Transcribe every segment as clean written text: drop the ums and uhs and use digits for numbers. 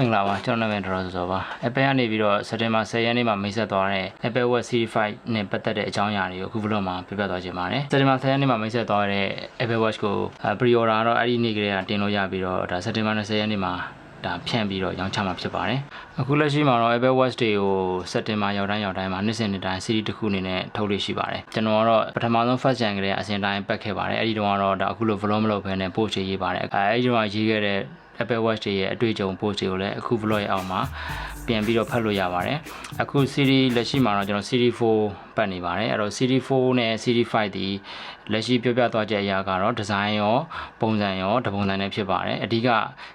င်္ဂလာပါကျွန်တော်နာမည်ဒေါက်တာစောပါ Apple ကနေပြီးတော့ September 10 ရက်နေ့မှာမိတ်ဆက်သွားတဲ့ Apple Watch Series 5နဲ့ပတ်သက်တဲ့အကြောင်းအရာတွေကိုအခု vlog မှာပြပြသွားခြင်းပါတယ် September 10 ရက်နေ့မှာမိတ်ဆက်သွားတဲ့ Apple Watch ကို pre-order တော့အဲ့ဒီနေ့ကလေးကတင်လို့ရပြီးတော့ဒါ September 20 ရက်နေ့မှာဒါဖြန့်ပြီးတော့ရောင်းချမှာဖြစ်ပါတယ်အခုလက်ရှိမှာတော့ Apple Watch တွေကို September ရောက်တိုင်းမှာနှစ်စဉ်နှစ်တိုင်း series တစ်ခုအနေနဲ့ထုတ်လို့ရှိပါတယ်ကျွန်တော်ကတော့ပထမဆုံး first gen ကလေးအစဉ်တိုင်းပတ်ခဲ့ပါတယ်အဲ့ဒီတုန်းကတော့ဒါအခုလို vlog မလုပ်ဘဲနဲ့ post ရေးပါတယ်အဲ့ဒီတုန်းကရေးခဲ့တဲ့ Apple Watch တွေရဲ့အတွေ့အကြုံ post တွေကိုလည်းအခု vlog ရဲ့အောက်မှာပြန်ပြီးတော့ဖတ်လို့ရပါတယ်အခု series လက်ရှိမှာတော့ကျွန်တော် series 4ပတ်နေပါတယ်အဲ့တော့ series 4နဲ့ series 5ဒီလက်ရှိပြောပြသွားချက်အရာကတော့ design ရောပုံစံရောတပုံစံနဲ့ဖြစ်ပါတယ်အဓိက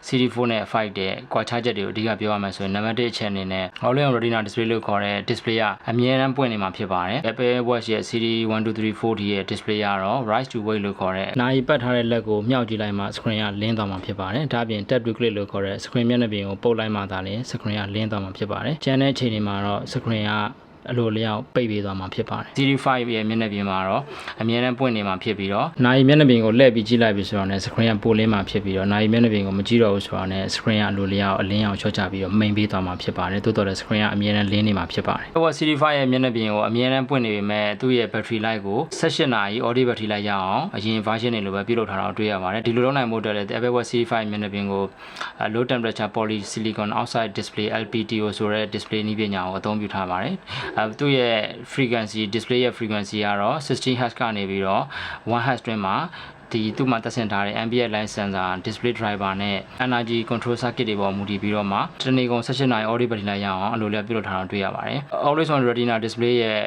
series 4နဲ့ 5တဲ့ကွာခြားချက်တွေကိုအဓိကပြောရမယ်ဆိုရင် number 1 channel နဲ့ all-in retina display လို့ခေါ်တဲ့ display ကအမြဲတမ်းပွင့်နေမှာဖြစ်ပါတယ် Apple Watch ရဲ့ series 1 2 3 4D ရဲ့ display ကတော့ rise to wake လို့ခေါ်တဲ့နာရီပတ်ထားတဲ့လက်ကိုမြှောက်ကြည့်လိုက်မှ screen ကလင်းသွားမှာဖြစ်ပါတယ်ဒါအပြင် tap to click လို့ခေါ်တဲ့ screen မျက်နှာပြင်ကိုပုတ်လိုက်မှသာလျှင် screen ကလင်းသွားမှာဖြစ်ပါတယ်ကျန်တဲ့အချိန်တွေမှာတော့ screen ကအလိုလျောက်ပိတ်ပေးသွားမှာဖြစ်ပါတယ် Series 5ရဲ့မျက်နှာပြင်မှာတော့အမြဲတမ်းပွင့်နေမှာဖြစ်ပြီးတော့နာရီမျက်နှာပြင်ကိုလှည့်ပြီးကြည့်လိုက်ပြီးဆိုတော့ screen ကပိုလင်းမှာဖြစ်ပြီးတော့နာရီမျက်နှာပြင်ကိုမကြည့်တော့ဘူးဆိုတော့ screen ကအလိုလျောက်အလင်းရောင်ချော့ချပြီးတော့မိန်ပေးသွားမှာဖြစ်ပါတယ်တိုးတော့လည်း screen ကအမြဲတမ်းလင်းနေမှာဖြစ်ပါတယ်ဟို Series 5ရဲ့မျက်နှာပြင်ကိုအမြဲတမ်းပွင့်နေပေမဲ့သူ့ရဲ့ battery life ကို18နာရီ audio battery life ရအောင်အရင် version တွေလိုပဲပြုလုပ်ထားတာတွေ့ရပါတယ်ဒီလိုလုပ်နိုင်ဖို့အတွက်လည်း Apple Watch Series 5မျက်နှာပြင်ကို low temperature polysilicon oxide display LPTO ဆိုတဲ့ display နည်းပညာကိုအသုံးပြုထားပါတယ်သူ့ရဲ့frequency display ရဲ့ frequency ကတော့ 60Hz ကနေပြီးတော့ 1Hz တွင်မှာဒီသူ့မှာတက်ဆင်ထားတဲ့ ambient light sensor display driver နဲ့ energy control circuit တွေပေါ်မူတည်ပြီးတော့မှတနေ့ကုန်18နာရီ audio battery life ရအောင်အလိုလျောက်ပြုလုပ်ထားတာတွေ့ရပါတယ် always on retina display ရဲ့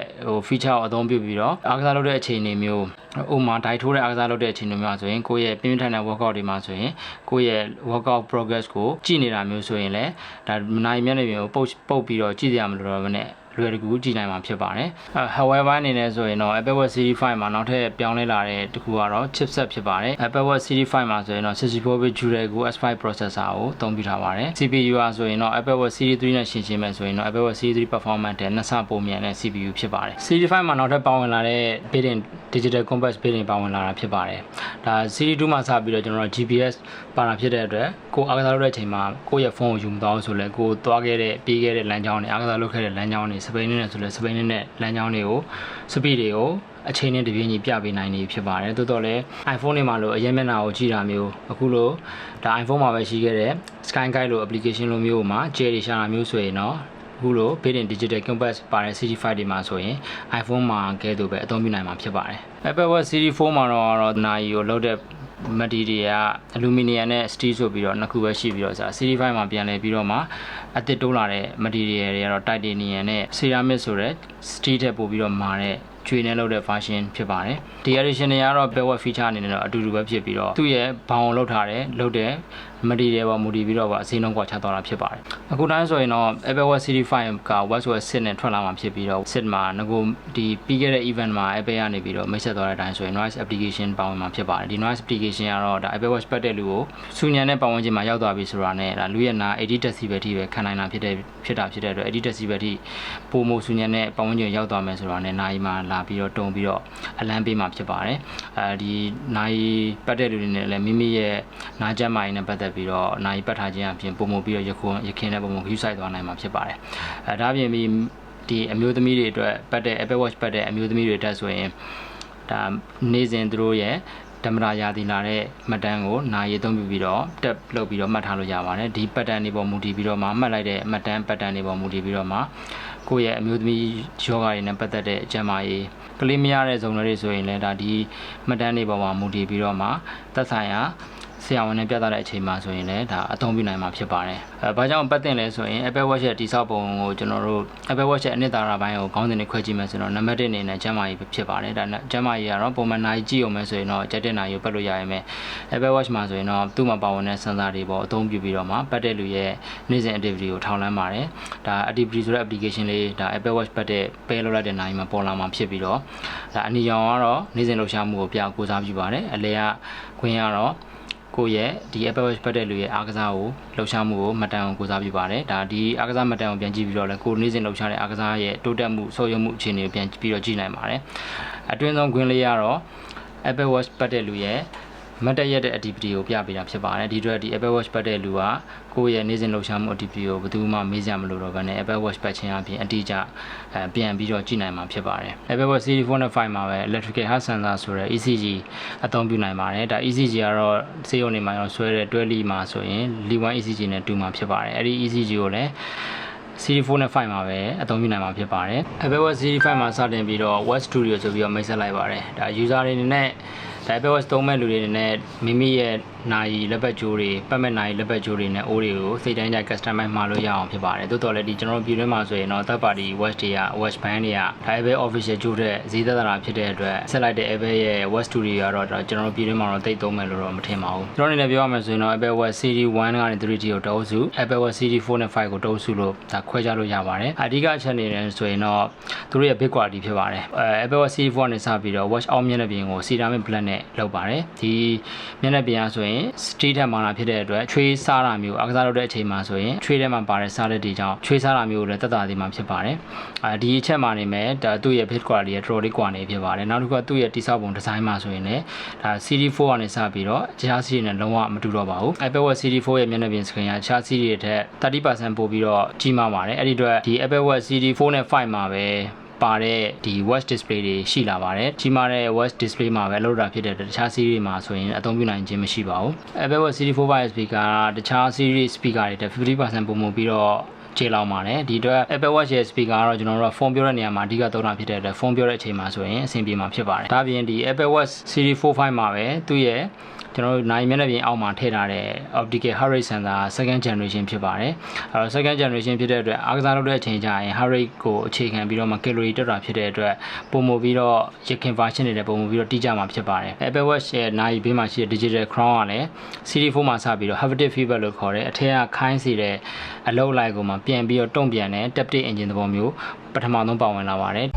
feature ကိုအသုံးပြုပြီးတော့အားကစားလုပ်တဲ့အချိန်တွေမျိုးဥပမာဒိုင်ထိုးတဲ့အားကစားလုပ်တဲ့အချိန်တွေမျိုးဆိုရင်ကိုယ့်ရဲ့ပြင်းထန်တဲ့ workout တွေမှာဆိုရင်ကိုယ့်ရဲ့ workout progress ကိုကြည့်နေတာမျိုးဆိုရင်လည်းဒါနိုင်မျက်နှာပြင်ကိုပုတ်ပြီးတော့ကြည့်ရမှာလို့တော့မနဲ့လွယ်တကူကြည့်နိုင်မှာဖြစ်ပါတယ် however အနေနဲ့ဆိုရင်တော့ Apple Watch Series 5မှာနောက်ထပ်ပြောင်းလဲလာတဲ့တခုကတော့ chipset ဖြစ်ပါတယ် Apple Watch Series 5မှာဆိုရင်တော့ 64-bit dual-core S5 processor ကိုအသုံးပြုထားပါတယ် CPU ဆိုရင်တော့ Apple Watch Series 3နဲ့ရှင်းရှင်းမယ်ဆိုရင်တော့ Apple Watch Series 3 performance တဲ့နှစ်ဆပိုမြန်တဲ့ CPU ဖြစ်ပါတယ် Series 5မှာနောက်ထပ်ပါဝင်လာတဲ့ built-in digital compass built-in ပါဝင်လာတာဖြစ်ပါတယ်ဒါ Series 2မှာစပြီးတော့ကျွန်တော်တို့ GPS ပါတာဖြစ်တဲ့အတွက်ကိုအားကစားလုပ်တဲ့အချိန်မှာကိုယ့်ရဲ့ဖုန်းကိုယူမသွားဘူးဆိုလဲကိုသွားခဲ့တဲ့ပြေးခဲ့တဲ့လမ်းကြောင်းတွေအားကစားလုပ်ခဲ့တဲ့လမ်းကြောင်းတွေစပိန်နဲ့ဆိုလဲစပိန်နဲ့လမ်းကြောင်းတွေကို speed တွေကိုအချိန်နဲ့တပြေးညီပြပေးနိုင်နေဖြစ်ပါတယ်တိုးတော့လဲ iPhone တွေမှာလို့အရင်မျက်နှာကိုကြည့်တာမျိုးအခုလို့ဒါ iPhone မှာပဲရှိခဲ့တဲ့ Sky Guide လို့ application လိုမျိုးမှာ J တွေရှာတာမျိုးဆိုရင်တော့အခုလို built-in digital compass ပါတဲ့ Series 5တွေမှာဆိုရင် iPhone မှာကဲတော့ပဲအသုံးပြုနိုင်မှာဖြစ်ပါတယ် Apple Watch Series 4မှာတော့နာရီကိုလောက်တဲ့material က aluminum နဲ့ steel ဆိုပြီးတော့နှစ်ခုပဲရှိပြီးတော့Series 5မှာပြန်လဲပြီးတော့မှအသစ်တိုးလာတဲ့ material တွေကတော့ titanium နဲ့ ceramic ဆိုတဲ့ steel ထက်ပိုပြီးတော့မာတဲ့ကျွေနဲ့လုပ်တဲ့ version ဖြစ်ပါတယ်ဒီ edition တွေကတော့ Apple Watch feature အနေနဲ့တော့အတူတူပဲဖြစ်ပြီးတော့သူ့ရဲ့ဘောင်ကိုလောက်ထားတဲ့လုပ်တဲ့ material ပေါ်မူတည်ပြီးတော့အစင်းလုံးကွာခြားသွားတာဖြစ်ပါတယ်အခုတိုင်းဆိုရင်တော့ Apple Watch Series 5က WatchOS 6နဲ့ထွက်လာမှာဖြစ်ပြီးတော့ 6မှာငကိုဒီပြီးခဲ့တဲ့ event မှာ Apple ကနေပြီးတော့မိတ်ဆက်သွားတဲ့အတိုင်းဆိုရင် noise application ပါဝင်မှာဖြစ်ပါတယ်ဒီ noise application ကတော့ဒါ Apple Watch ပတ်တဲ့လူကိုစူညံတဲ့ပတ်ဝန်းကျင်မှာရောက်သွားပြီဆိုတာနဲ့ဒါလူရဲ့နာ80dB ထိပဲခံနိုင်တာဖြစ်တဲ့အတွက်80dB ထိပိုမိုစူညံတဲ့ပတ်ဝန်းကျင်ရောက်သွားမယ်ဆိုတာနဲ့နာရီမှာလာပြီးတော့တုံပြီးတော့အလံပေးမှာဖြစ်ပါတယ်ဒီနာရီပတ်တဲ့လူတွေနဲ့လည်းမိမိရဲ့နားကျန်းမာရေးနဲ့ပတ်သက်ပြီးတော့နာရီပတ်ထားခြင်းအပြင်ပုံမပြီးတော့ရခင်နဲ့ပုံမခူးဆိုင်သွားနိုင်မှာဖြစ်ပါတယ်ဒါအပြင်ဒီအမျိုးသမီးတွေအတွက်ပတ်တဲ့ Apple Watch ပတ်တဲ့အမျိုးသမီးတွေတက်ဆိုရင်ဒါနေ့စဉ်သူတို့ရဲ့ဓမ္မရာသီလာတဲ့မှတ်တမ်းကိုနာရီသုံးပြီးတော့တက်လုပ်ပြီးတော့မှတ်ထားလို့ရပါတယ်ဒီပတ်တန်းတွေပေါ်မူတည်ပြီးတော့မှမှတ်လိုက်တဲ့မှတ်တမ်းပတ်တန်းတွေပေါ်မူတည်ပြီးတော့မှကိုယ့်ရဲ့အမျိုးသမီးယောဂတွေနဲ့ပတ်သက်တဲ့အကျဉ်းမာရေးကလေးမရတဲ့ဇုံတွေဆိုရင်လည်းဒါဒီမှတ်တမ်းတွေပေါ်မှာမူတည်ပြီးတော့မှသက်ဆိုင်ရာဆရာဝန်နဲ့ပြသတဲ့အချိန်မှာဆိုရင်လည်းဒါအသုံးပြုနိုင်မှာဖြစ်ပါတယ်။ဘာကြောင့်ပတ်တင်လဲဆိုရင် Apple Watch ရဲ့တိဆောက်ပုံကိုကျွန်တော်တို့ Apple Watch ရဲ့အနှစ်သာရပိုင်းကိုခေါင်းစဉ်နဲ့ခွဲကြည့်မယ်ဆိုတော့နံပါတ်1အနေနဲ့ကျန်းမာရေးဖြစ်ပါတယ်။ဒါနဲ့ကျန်းမာရေးကတော့ပုံမှန်နိုင်ကြည့်အောင်မယ်ဆိုရင်တော့ကြက်တဲ့နိုင်ကိုပတ်လို့ရရမယ် Apple Watch မှာဆိုရင်တော့သူ့မှာပါဝင်တဲ့ sensor တွေပေါ်အသုံးပြုပြီးတော့မှပတ်တဲ့လူရဲ့နေ့စဉ် activity ကိုထောက်လှမ်းပါတယ်။ဒါ activity ဆိုတဲ့ application လေးဒါ Apple Watch ပတ်တဲ့ pair လုပ်လိုက်တဲ့နိုင်မှာပေါ်လာမှာဖြစ်ပြီးတော့ဒါအနီရောင်ကတော့နေ့စဉ်လှုပ်ရှားမှုကိုပြကိုးစားပြုပါတယ်။အလဲကခွင်းကတော့ကိုယ့်ရဲ့ဒီ Apple Watch ပတ်တဲ့လူရဲ့အားကစားကိုလှုပ်ရှားမှုကိုမှတ်တမ်းကိုစားပြပါတယ်ဒါဒီအားကစားမှတ်တမ်းကိုပြန်ကြည့်ပြီးတော့လည်းကိုနေ့စဉ်လှုပ်ရှားတဲ့အားကစားရဲ့တိုးတက်မှုဆုတ်ယုတ်မှုအခြေအနေကိုပြန်ပြီးတော့ကြည့်နိုင်ပါတယ်အတွင်းဆုံးခွင်းလေးကတော့ Apple Watch ပတ်တဲ့လူရဲ့ မတ်တရက်တဲ့ activity ကိုပြပေးတာဖြစ်ပါတယ်ဒီအတွက်ဒီ Apple Watch ပတ်တဲ့လူကကိုယ့်ရဲ့နေ့စဉ်လှုပ်ရှားမှု activity ကိုဘယ်သူမှမေးစရာမလိုတော့ဘဲနဲ့ Apple Watch ပတ်ခြင်းအပြင်အတိအကျပြန်ပြီးတော့ကြည့်နိုင်မှာဖြစ်ပါတယ် Apple Watch Series 4 နဲ့ 5 မှာပဲ electrical heart sensor ဆိုတဲ့ ECG အသုံးပြုနိုင်ပါတယ်ဒါ ECG ကတော့ဆေးရုံတွေမှာရောဆွဲတဲ့တွဲလီမှာဆိုရင် L1 ECG နဲ့တူမှာဖြစ်ပါတယ်အဲ့ဒီ ECG ကိုလည်းSeries 4 နဲ့ 5 မှာပဲအသုံးပြုနိုင်မှာဖြစ်ပါတယ် Apple Watch Series 5 မှာစတင်ပြီးတော့ Watch Studio ဆိုပြီးတော့မိတ်ဆက်လိုက်ပါတယ်ဒါ user တွေအနေနဲ့ Apple Watch သုံးမဲ့လူတွေအနေနဲ့မိမိရဲ့နာရီလက်ပတ်ကြိုးတွေပတ်မဲ့နာရီလက်ပတ်ကြိုးတွေနဲ့အိုးတွေကိုစိတ်တိုင်းကြ customize မှာလို့ရအောင်ဖြစ်ပါတယ်တိုးတော်လည်းဒီကျွန်တော်ပြည်တွင်းမှာဆိုရင်တော့ third party watch တွေက watch band တွေက Apple official ကြိုးတဲ့ဈေးသက်သာဖြစ်တဲ့အတွက်ဆက်လိုက်တဲ့ Apple ရဲ့ watch studio ကတော့ကျွန်တော်ပြည်တွင်းမှာတော့တိတ်သုံးမယ်လို့တော့မထင်ပါဘူးကျွန်တော်အနေနဲ့ပြောရမယ်ဆိုရင်တော့ Apple Watch Series 1ကနေ3 ကိုတောက်စု Apple Watch Series 4နဲ့ 5ကိုတောက်စုလို့ဒါခွဲခြားလို့ရပါတယ်အဓိကအချက်အနေနဲ့ဆိုရင်တော့သူတို့ရဲ့ big quality ဖြစ်ပါတယ်Apple Watch Series 4နဲ့စပြီးတော့ watch အောက်မျက်နှာပြင်ကို ceramic black နဲ့လုပ်ပါတယ်ဒီမျက်နှာပြင်ဆိုရင် street ထက်မှာလာဖြစ်တဲ့အတွက်ချွေးစားတာမျိုးအားကစားလုပ်တဲ့အချိန်မှာဆိုရင်ချွေးထဲမှာပါတဲ့စားတဲ့တွေကြောင့်ချွေးစားတာမျိုးကိုလည်းတက်တာသေးမှဖြစ်ပါတယ်ဒီအချက်မှာနေမဲ့ဒါသူ့ရဲ့ bit quality ရဲ့ တော်တော်လေးကွာနေဖြစ်ပါတယ်နောက်တစ်ခုကသူ့ရဲ့တိစောက်ပုံ design မှာဆိုရင်လည်းဒါ Series 4ကနေစပြီးတော့အခြား series နဲ့လုံးဝမတူတော့ပါဘူး Apple Watch Series 4ရဲ့မျက်နှာပြင် screen ကအခြား series တွေထက် 30% ပိုပြီးတော့ကြီးမားပါတယ်အဲ့ဒီအတွက်ဒီ Apple Watch Series 4နဲ့ 5 မှာပဲပါတဲ့ဒီ watch display တွေရှိလာပါတယ်ကြီးမားတဲ့ watch display မှာပဲလောက်တာဖြစ်တဲ့တခြား series မှာဆိုရင်အသုံးပြုနိုင်ခြင်းမရှိပါဘူး Apple Watch Series 4 speaker ကတခြား series speaker တွေတက် 50% ပိုမိုပြီးတော့ကျေလောင်ပါတယ်ဒီအတွက် Apple Watch ရဲ့ speaker ကတော့ကျွန်တော်တို့ကဖုန်းပြောတဲ့နေရာမှာအဓိကသုံးတာဖြစ်တဲ့အတွက်ဖုန်းပြောတဲ့အချိန်မှာဆိုရင်အဆင်ပြေမှာဖြစ်ပါတယ်ဒါပြင်ဒီ Apple Watch Series 4 5မှာပဲသူ့ရဲ့ကျွန်တော်တို့နိုင်မျက်နှာပြင်အောက်မှာထည့်ထားတဲ့ optical heart rate sensor second generation ဖြစ်ပါတယ်အဲတော့ second generation ဖြစ်တဲ့အတွက်အားကစားလုပ်တဲ့အချိန်ကျရင် heart rate ကိုအခြေခံပြီးတော့မှ calorie တက်တာဖြစ်တဲ့အတွက်ပုံမပြီးတော့ရခင် version တွေလည်းပုံမပြီးတော့တိကျမှာဖြစ်ပါတယ် Apple Watch ရဲ့နိုင်ဘေးမှာရှိတဲ့ digital crown ကလည်း Series 4မှာစပြီးတော့ haptic feedback လို့ခေါ်တဲ့အထက်ကခိုင်းစေတဲ့အလုပ်လိုက်ကိုမှပြန်ပြီးတော့တုံ့ပြန်တဲ့ taptic engine သဘောမျိုးပထမဆုံးပါဝင်လာပါတယ်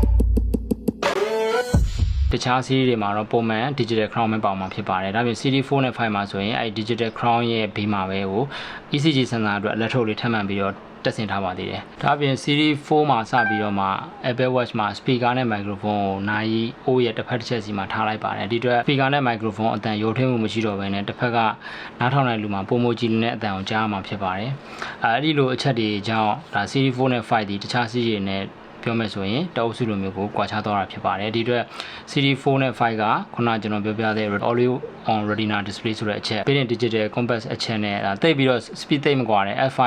တခြား series တွေမှာတော့ပုံမှန် digital crown ပဲပေါမှာဖြစ်ပါတယ်ဒါပြင် series 4နဲ့ 5မှာဆိုရင်အဲ digital crown ရဲ့ဘေးမှာပဲကို ECG sensor အတွက် electrode လေးထပ်မံပြီးတော့တက်ဆင်ထားပါသေးတယ်ဒါပြင် series 4မှာစပြီးတော့မှ Apple Watch မှာ speaker နဲ့ microphone ကိုနိုင်အိုးရဲ့တစ်ဖက်တစ်ချက်စီမှာထားလိုက်ပါတယ်ဒီအတွက် speaker နဲ့ microphone အတန်ရိုးထွင်းမှုမရှိတော့ဘဲနဲ့တစ်ဖက်ကနားထောင်တဲ့လူမှာပုံမကြည်တဲ့အတန်ကိုကြားမှာဖြစ်ပါတယ်အဲ့ဒီလိုအချက်တွေကြောင့်ဒါ series 4နဲ့ 5ဒီတခြား series တွေနဲ့ပြောမယ်ဆိုရင်တအုပ်စုလိုမျိုးကိုကွာခြားသွားတာဖြစ်ပါတယ်ဒီအတွက် Series 4နဲ့ 5ကခုနကျွန်တော်ပြောပြတဲ့ Audio on Retina display ဆိုတဲ့အချက်ပြီးရင် digital compass အချက်နဲ့တိတ်ပြီးတော့ speed တိတ်မကွာတဲ့ F5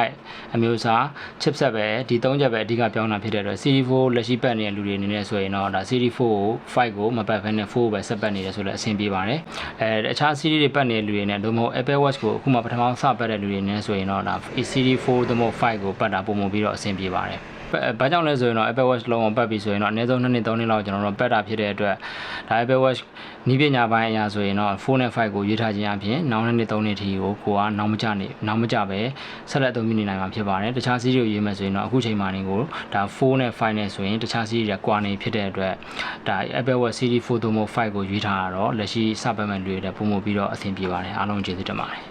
အမျိုးအစား chipset ပဲဒီ၃ချက်ပဲအဓိကပြောင်းတာဖြစ်တဲ့အတွက် Series 4လက်ရှိပတ်နေတဲ့လူတွေအနေနဲ့ဆိုရင်တော့ဒါ Series 4ကို5ကိုမပတ်ဘဲနဲ့4ကိုပဲဆက်ပတ်နေတယ်ဆိုလည်းအဆင်ပြေပါတယ်အခြား series တွေပတ်နေတဲ့လူတွေနဲ့သို့မဟုတ် Apple Watch ကိုအခုမှပထမစပတ်တဲ့လူတွေနဲ့ဆိုရင်တော့ဒါ Series 4သို့မဟုတ်5ကိုပတ်တာပုံမှန်ပြီးတော့အဆင်ပြေပါတယ်ဘာကြောင့်လဲဆိုရင်တော့ Apple Watch လုံးဝပတ်ပြီဆိုရင်တော့အနည်းဆုံး2နှစ်3နှစ်လောက်ကျွန်တော်တို့ပတ်တာဖြစ်တဲ့အတွက်ဒါ Apple Watch နည်းပညာပိုင်းအရာဆိုရင်တော့4နဲ့5ကိုရွေးထားခြင်းအပြင်နောက်2နှစ်3နှစ်ထိကိုကနောက်မကြပဲဆက်လက်အသုံးပြုနေနိုင်မှာဖြစ်ပါတယ်တခြား series ကိုရေးမယ်ဆိုရင်တော့အခုချိန်မှနေကိုဒါ4နဲ့5နဲ့ဆိုရင်တခြား series တွေကွာနေဖြစ်တဲ့အတွက်ဒါ Apple Watch Series 4သို့မဟုတ်5ကိုရွေးထားတာတော့လက်ရှိစပတ်မဲ့လူတွေလည်းပုံမပြီးတော့အဆင်ပြေပါတယ်အားလုံးကျေးဇူးတင်ပါတယ်